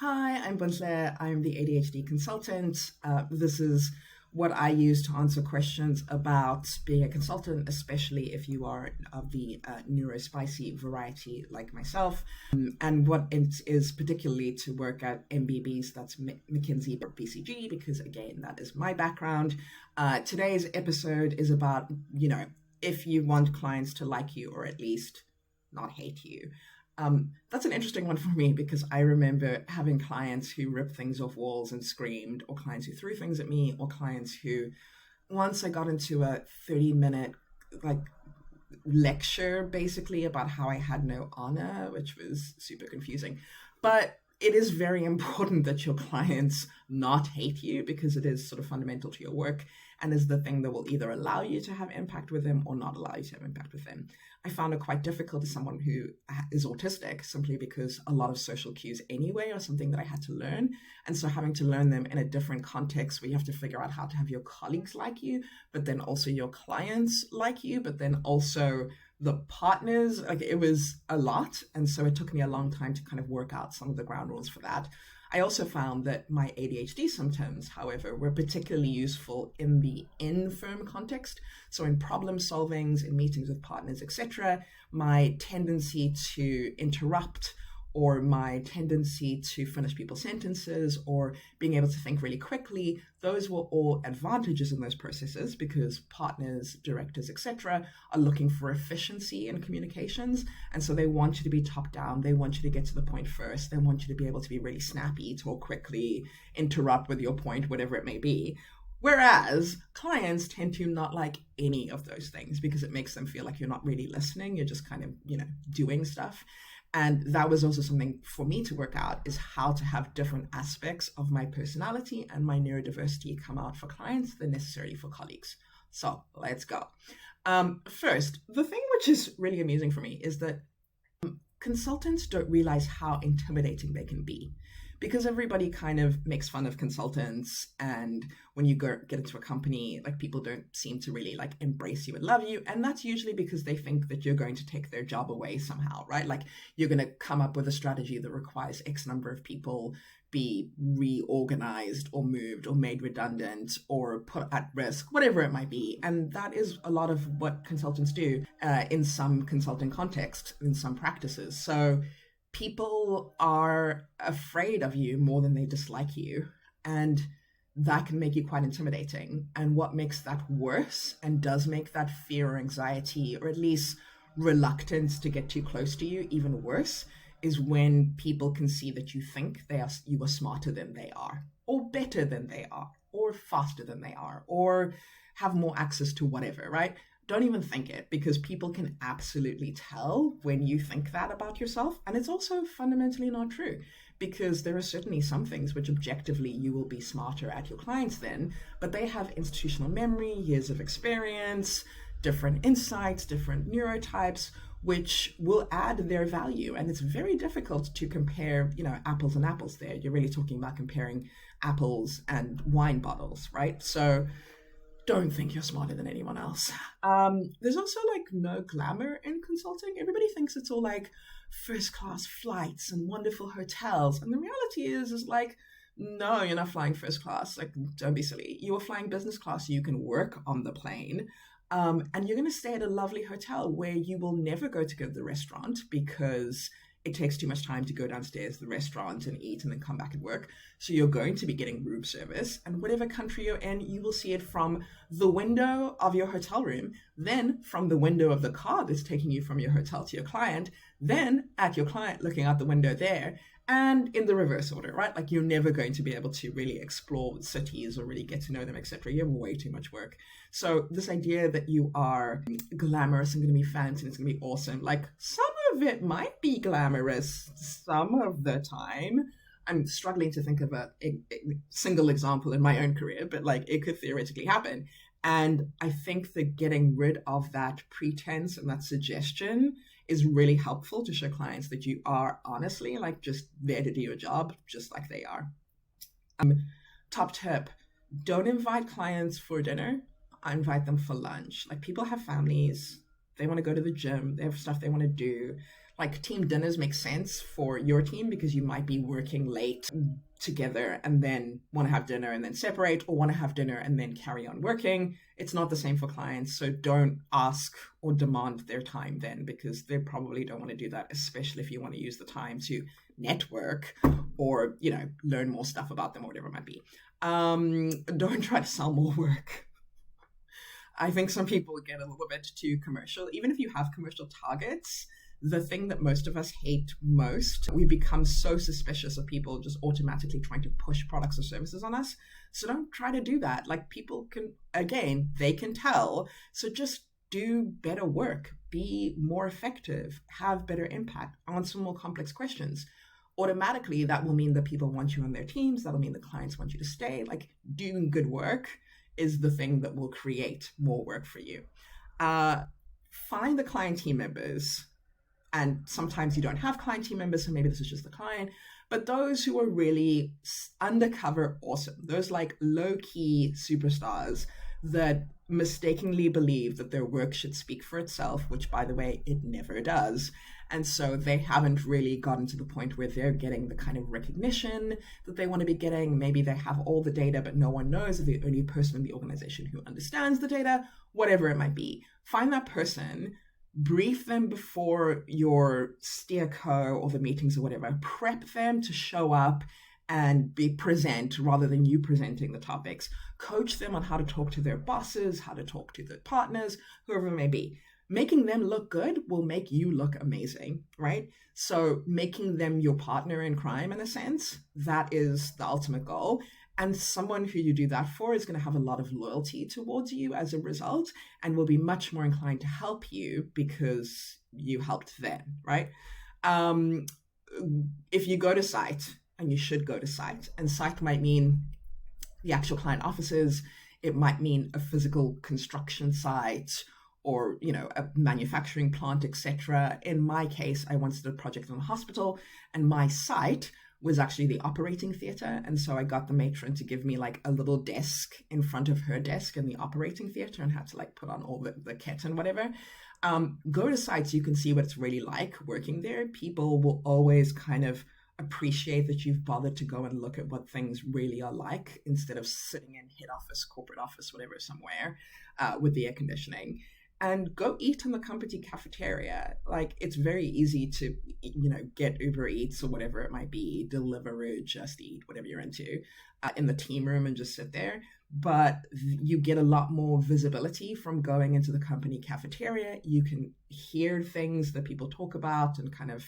Hi, I'm Bontle. I'm the ADHD consultant. This is what I use to answer questions about being a consultant, especially if you are of the neurospicy variety like myself, and what it is particularly to work at MBBs, that's McKinsey or BCG, because again, that is my background. Today's episode is about, if you want clients to like you or at least not hate you. That's an interesting one for me because I remember having clients who ripped things off walls and screamed, or clients who threw things at me, or clients who, once I got into a 30-minute like lecture basically about how I had no honor, which was super confusing. But it is very important that your clients not hate you because it is sort of fundamental to your work and is the thing that will either allow you to have impact with them or not allow you to have impact with them. I found it quite difficult as someone who is autistic simply because a lot of social cues anyway are something that I had to learn. And so having to learn them in a different context where you have to figure out how to have your colleagues like you, but then also your clients like you, but then also the partners, like it was a lot. And so it took me a long time to kind of work out some of the ground rules for that. I also found that my ADHD symptoms, however, were particularly useful in the in-firm context. So in problem solvings, in meetings with partners, etc., my tendency to interrupt or my tendency to finish people's sentences or being able to think really quickly, those were all advantages in those processes because partners, directors, etc., are looking for efficiency in communications. And so they want you to be top down. They want you to get to the point first. They want you to be able to be really snappy, talk quickly, interrupt with your point, whatever it may be. Whereas clients tend to not like any of those things because it makes them feel like you're not really listening. You're just kind of, doing stuff. And that was also something for me to work out is how to have different aspects of my personality and my neurodiversity come out for clients than necessarily for colleagues. So let's go. First, the thing which is really amusing for me is that consultants don't realize how intimidating they can be because everybody kind of makes fun of consultants. And when you get into a company, like people don't seem to really like embrace you and love you. And that's usually because they think that you're going to take their job away somehow, right? Like you're going to come up with a strategy that requires X number of people be reorganized or moved or made redundant or put at risk, whatever it might be. And that is a lot of what consultants do in some consulting context, in some practices. So people are afraid of you more than they dislike you. And that can make you quite intimidating. And what makes that worse and does make that fear or anxiety, or at least reluctance to get too close to you even worse, is when people can see that you think you are smarter than they are, or better than they are, or faster than they are, or have more access to whatever, right? Don't even think it, because people can absolutely tell when you think that about yourself. And it's also fundamentally not true, because there are certainly some things which objectively you will be smarter at your clients than, but they have institutional memory, years of experience, different insights, different neurotypes, which will add their value. And it's very difficult to compare, apples and apples there. You're really talking about comparing apples and wine bottles, right? So don't think you're smarter than anyone else. There's also like no glamour in consulting. Everybody thinks it's all like first class flights and wonderful hotels. And the reality is like, no, you're not flying first class. Like, don't be silly. You are flying business class so you can work on the plane. And you're going to stay at a lovely hotel where you will never go to the restaurant because it takes too much time to go downstairs to the restaurant and eat and then come back and work. So you're going to be getting room service, and whatever country you're in, you will see it from the window of your hotel room, then from the window of the car that's taking you from your hotel to your client, then at your client looking out the window there, and in the reverse order, right? Like you're never going to be able to really explore cities or really get to know them, etc. You have way too much work. So this idea that you are glamorous and going to be fancy and it's going to be awesome, like some of it might be glamorous some of the time. I'm struggling to think of a single example in my own career, but like it could theoretically happen. And I think that getting rid of that pretense and that suggestion is really helpful to show clients that you are honestly like just there to do your job, just like they are. Top tip, don't invite clients for dinner. I invite them for lunch. Like people have families, they want to go to the gym, they have stuff they want to do. Like team dinners make sense for your team because you might be working late together and then want to have dinner and then separate, or want to have dinner and then carry on working. It's not the same for clients. So don't ask or demand their time then, because they probably don't want to do that, especially if you want to use the time to network or, learn more stuff about them or whatever it might be. Don't try to sell more work. I think some people get a little bit too commercial. Even if you have commercial targets, the thing that most of us hate most, we become so suspicious of people just automatically trying to push products or services on us. So don't try to do that. Like, people can, again, they can tell. So just do better work, be more effective, have better impact, answer more complex questions. Automatically, that will mean that people want you on their teams. That'll mean the clients want you to stay. Like, doing good work is the thing that will create more work for you. Find the client team members. And sometimes you don't have client team members, so maybe this is just the client. But those who are really undercover awesome, those like low-key superstars that mistakenly believe that their work should speak for itself, which, by the way, it never does. And so they haven't really gotten to the point where they're getting the kind of recognition that they want to be getting. Maybe they have all the data, but no one knows. They're the only person in the organization who understands the data, whatever it might be. Find that person, brief them before your steerco or the meetings or whatever, prep them to show up and present rather than you presenting the topics. Coach them on how to talk to their bosses, how to talk to their partners, whoever it may be. Making them look good will make you look amazing, right? So making them your partner in crime, in a sense, that is the ultimate goal. And someone who you do that for is going to have a lot of loyalty towards you as a result, and will be much more inclined to help you because you helped them, right? If you go to site, and you should go to site, and site might mean the actual client offices, it might mean a physical construction site, or a manufacturing plant, etc. In my case, I once did a project in a hospital, and my site was actually the operating theater. And so I got the matron to give me like a little desk in front of her desk in the operating theater, and had to like put on all the kit and whatever. Go to sites, you can see what it's really like working there. People will always kind of appreciate that you've bothered to go and look at what things really are like, instead of sitting in head office, corporate office, whatever, somewhere with the air conditioning. And go eat in the company cafeteria. Like, it's very easy to, get Uber Eats or whatever it might be, Deliveroo, Just Eat, whatever you're into, in the team room and just sit there. But you get a lot more visibility from going into the company cafeteria. You can hear things that people talk about and kind of,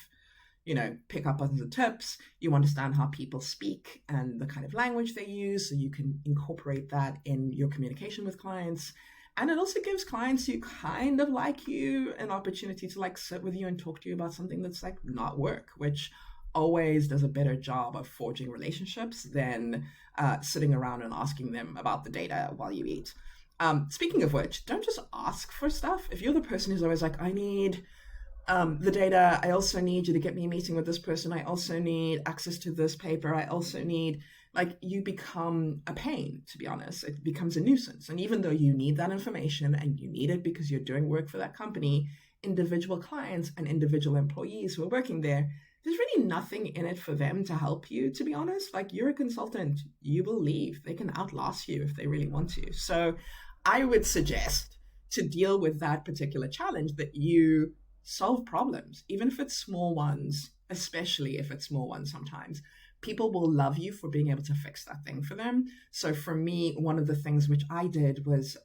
pick up on the tips. You understand how people speak and the kind of language they use, so you can incorporate that in your communication with clients. And it also gives clients who kind of like you an opportunity to like sit with you and talk to you about something that's like not work, which always does a better job of forging relationships than sitting around and asking them about the data while you eat. Speaking of which, don't just ask for stuff. If you're the person who's always like, I need the data, I also need you to get me a meeting with this person, I also need access to this paper, I also need, like, you become a pain, to be honest. It becomes a nuisance. And even though you need that information and you need it because you're doing work for that company, individual clients and individual employees who are working there, there's really nothing in it for them to help you, to be honest. Like, you're a consultant, you will leave. They can outlast you if they really want to. So I would suggest, to deal with that particular challenge, that you solve problems, even if it's small ones, especially if it's small ones sometimes. People will love you for being able to fix that thing for them. So for me, one of the things which I did was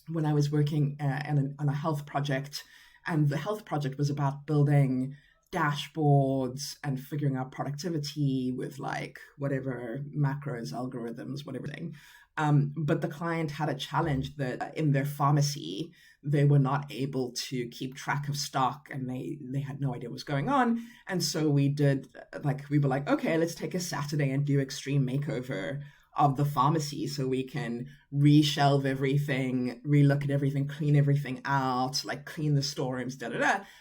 when I was working on a health project, and the health project was about building dashboards and figuring out productivity with like whatever macros, algorithms, whatever thing. But the client had a challenge that in their pharmacy, they were not able to keep track of stock, and they had no idea what was going on. And so we were like, okay, let's take a Saturday and do extreme makeover of the pharmacy so we can reshelve everything, relook at everything, clean everything out, like clean the storerooms,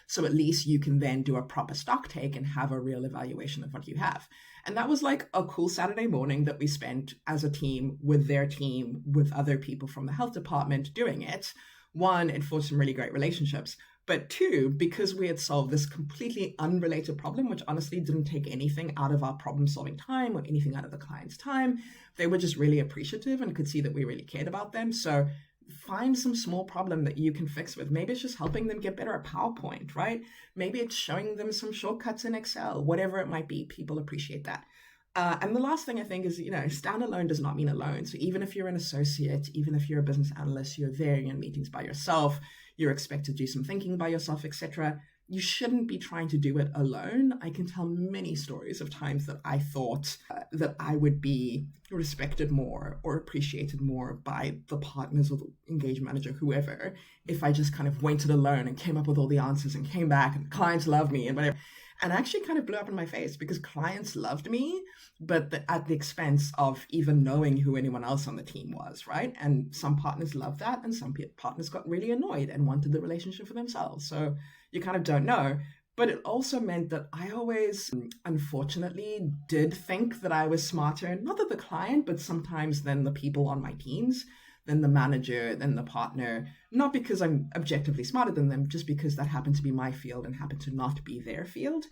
so at least you can then do a proper stock take and have a real evaluation of what you have. And that was like a cool Saturday morning that we spent as a team with their team, with other people from the health department doing it. One, it forged some really great relationships, But two, because we had solved this completely unrelated problem, which honestly didn't take anything out of our problem solving time or anything out of the client's time. They were just really appreciative and could see that we really cared about them. So find some small problem that you can fix with. Maybe it's just helping them get better at PowerPoint, right? Maybe it's showing them some shortcuts in Excel, whatever it might be. People appreciate that. And the last thing I think is, standalone does not mean alone. So even if you're an associate, even if you're a business analyst, you're there in meetings by yourself, you're expected to do some thinking by yourself, etc. You shouldn't be trying to do it alone. I can tell many stories of times that I thought that I would be respected more or appreciated more by the partners or the engagement manager, whoever, if I just kind of went it alone and came up with all the answers and came back and clients loved me and whatever. And actually kind of blew up in my face because clients loved me, but at the expense of even knowing who anyone else on the team was, right? And some partners loved that, and some partners got really annoyed and wanted the relationship for themselves. So you kind of don't know. But it also meant that I always, unfortunately, did think that I was smarter, not than the client, but sometimes than the people on my teams, than the manager, than the partner, not because I'm objectively smarter than them, just because that happened to be my field and happened to not be their field.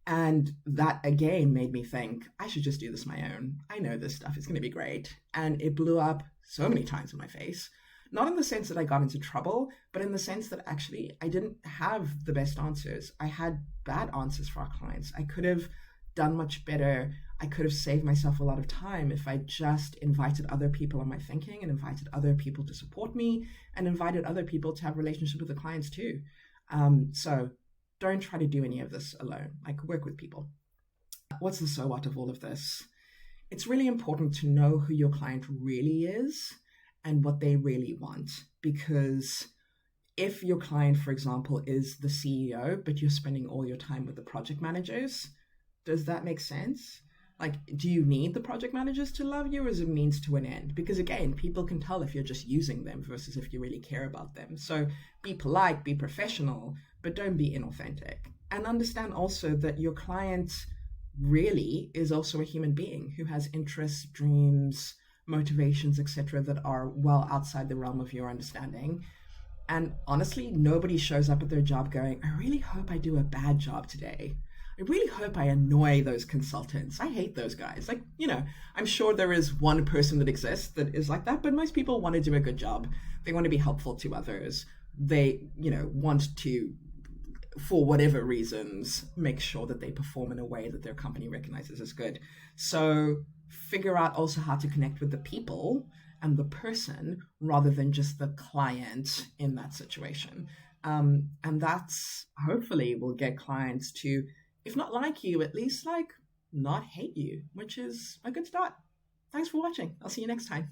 And that again made me think, I should just do this my own. I know this stuff, it's going to be great. And it blew up so many times in my face. Not in the sense that I got into trouble, but in the sense that actually I didn't have the best answers. I had bad answers for our clients. I could have done much better. I could have saved myself a lot of time if I just invited other people on my thinking and invited other people to support me and invited other people to have relationships with the clients too. So don't try to do any of this alone. Like, work with people. What's the so what of all of this? It's really important to know who your client really is and what they really want. Because if your client, for example, is the CEO, but you're spending all your time with the project managers, does that make sense? Like, do you need the project managers to love you, or is it means to an end? Because again, people can tell if you're just using them versus if you really care about them. So be polite, be professional, but don't be inauthentic. And understand also that your client really is also a human being who has interests, dreams, motivations, etc., that are well outside the realm of your understanding. And honestly, nobody shows up at their job going, I really hope I do a bad job today. I really hope I annoy those consultants. I hate those guys. Like, I'm sure there is one person that exists that is like that, but most people want to do a good job. They want to be helpful to others. They, want to, for whatever reasons, make sure that they perform in a way that their company recognizes as good. So figure out also how to connect with the people and the person rather than just the client in that situation. And that's hopefully will get clients to, if not like you, at least not hate you, which is a good start. Thanks for watching. I'll see you next time.